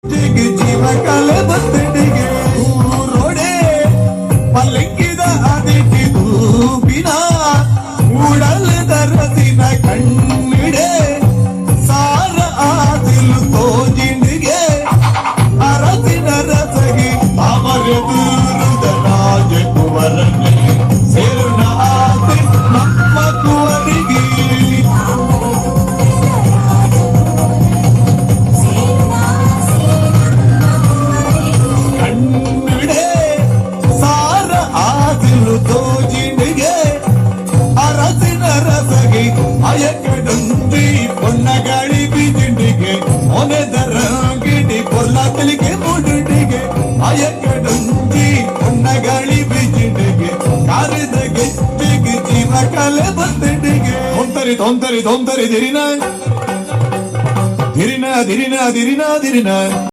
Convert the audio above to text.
ಜೀವ ಕಲೆ ಬತ್ತಡಿಗೆ ರೋಡೆ ಪಲ್ಲಕ್ಕಿದ ಅದಿಟ್ಟಿದು ಬಿನ ಉಡಲ್ ದರದಿನ ಕಣ್ಣಿಡೆ ಸಾರ ಆದಿಲು ತೋಜಿಂಡಿಗೆ ಅರಸಿನ ರಸಗಿ ಅಮರೆದುರುದ ರಾಜಕುವರನೆ ಸೇರುನ ಆದಿ ನಮ್ಮ ಕುವರಿಗೆ ಕಣ್ಣಿಡೆ ಸಾರ ಆದಿಲು ತೋಜಿಂಡಿಗೆ ಅರಸಿನ ರಸಗಿ ಅಯಕಡುಂದಿ ಪೊನ್ನಗಾಳಿ ಬೀಜಿಂಡಿಗೆ ಮೊನೆದರ ಗಿಡಿ ಕೊಲ್ಲತಲಿಗೆ ಮುಡುಂಡಿಗೆ ಅಯಕಡುಂದಿ ಪೊನ್ನಗಾಳಿ ಬೀಜಿಂಡಿಗೆ ಕಾರಿದ ಗೆಜ್ಜೆಗೆ ಜೀವ ಕಲೆ ಬತ್ತಡಿಗೆ ತೊಂತರಿ ತೊಂತರಿ ತೊಂತರಿ ದಿರಿನ ದಿರಿನ ದಿರಿನ ದಿರಿನ ದಿರಿನ